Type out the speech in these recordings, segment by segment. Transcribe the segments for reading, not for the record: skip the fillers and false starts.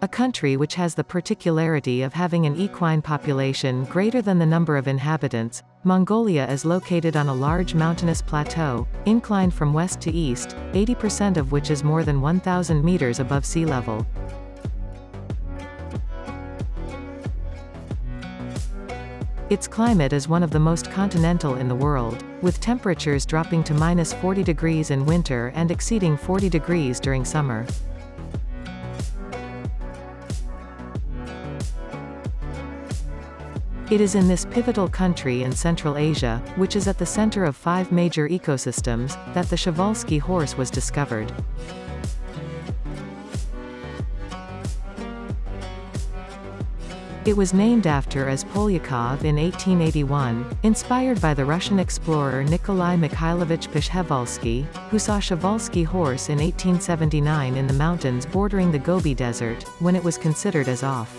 A country which has the particularity of having an equine population greater than the number of inhabitants, Mongolia is located on a large mountainous plateau, inclined from west to east, 80% of which is more than 1,000 meters above sea level. Its climate is one of the most continental in the world, with temperatures dropping to -40 degrees in winter and exceeding 40 degrees during summer. It is in this pivotal country in Central Asia, which is at the center of 5 major ecosystems, that the Przewalski horse was discovered. It was named after as Polyakov in 1881, inspired by the Russian explorer Nikolai Mikhailovich Przewalski, who saw Przewalski horse in 1879 in the mountains bordering the Gobi Desert, when it was considered as off.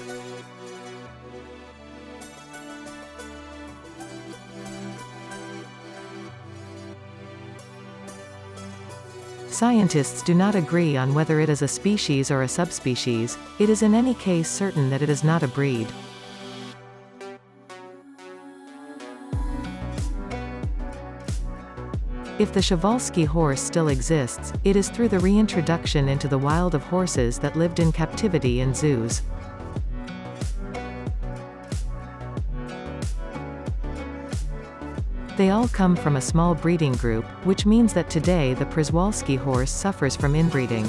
Scientists do not agree on whether it is a species or a subspecies. It is in any case certain that it is not a breed. If the Przewalski horse still exists, it is through the reintroduction into the wild of horses that lived in captivity in zoos. They all come from a small breeding group, which means that today the Przewalski horse suffers from inbreeding.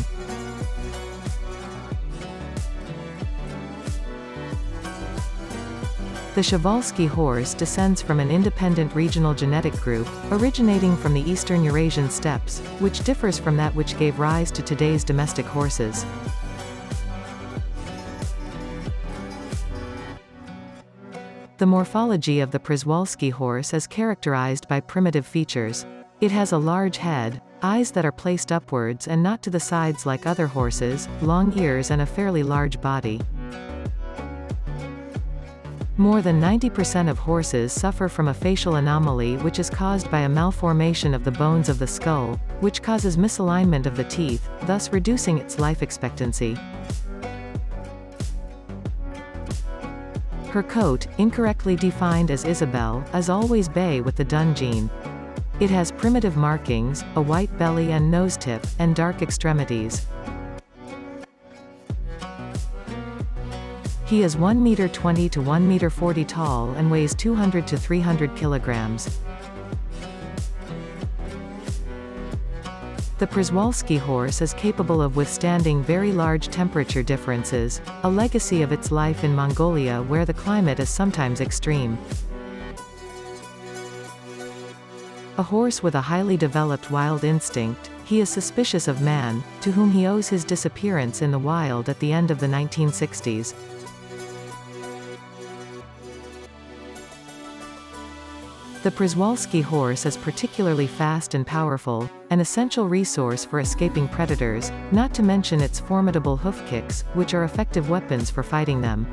The Przewalski horse descends from an independent regional genetic group, originating from the eastern Eurasian steppes, which differs from that which gave rise to today's domestic horses. The morphology of the Przewalski horse is characterized by primitive features. It has a large head, eyes that are placed upwards and not to the sides like other horses, long ears and a fairly large body. More than 90% of horses suffer from a facial anomaly which is caused by a malformation of the bones of the skull, which causes misalignment of the teeth, thus reducing its life expectancy. Her coat, incorrectly defined as Isabelle, is always bay with the dun gene. It has primitive markings, a white belly and nose tip, and dark extremities. He is 1 meter 20 to 1 meter 40 tall and weighs 200 to 300 kilograms. The Przewalski horse is capable of withstanding very large temperature differences, a legacy of its life in Mongolia where the climate is sometimes extreme. A horse with a highly developed wild instinct, he is suspicious of man, to whom he owes his disappearance in the wild at the end of the 1960s. The Przewalski horse is particularly fast and powerful, an essential resource for escaping predators, not to mention its formidable hoof kicks, which are effective weapons for fighting them.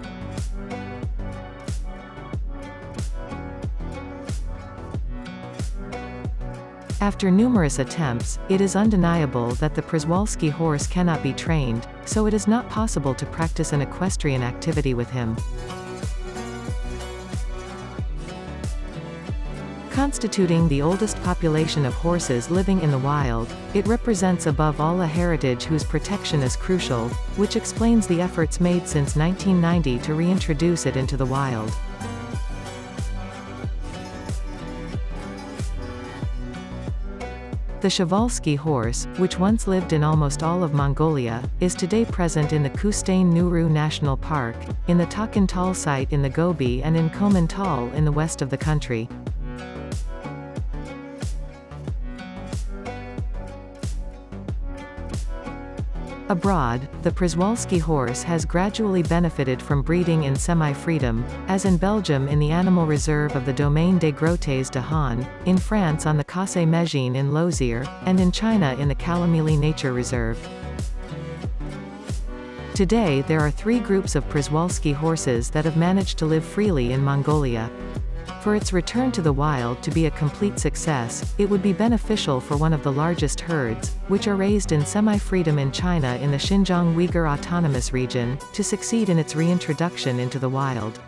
After numerous attempts, it is undeniable that the Przewalski horse cannot be trained, so it is not possible to practice an equestrian activity with him. Constituting the oldest population of horses living in the wild, it represents above all a heritage whose protection is crucial, which explains the efforts made since 1990 to reintroduce it into the wild. The Przewalski horse, which once lived in almost all of Mongolia, is today present in the Kustane Nuru National Park, in the Takin Tal site in the Gobi and in Koman Tal in the west of the country. Abroad, the Przewalski horse has gradually benefited from breeding in semi-freedom, as in Belgium in the animal reserve of the Domaine des Grottes de Han, in France on the Casse Mégine in Lozère, and in China in the Kalamili Nature Reserve. Today there are 3 groups of Przewalski horses that have managed to live freely in Mongolia. For its return to the wild to be a complete success, it would be beneficial for one of the largest herds, which are raised in semi-freedom in China in the Xinjiang Uyghur Autonomous Region, to succeed in its reintroduction into the wild.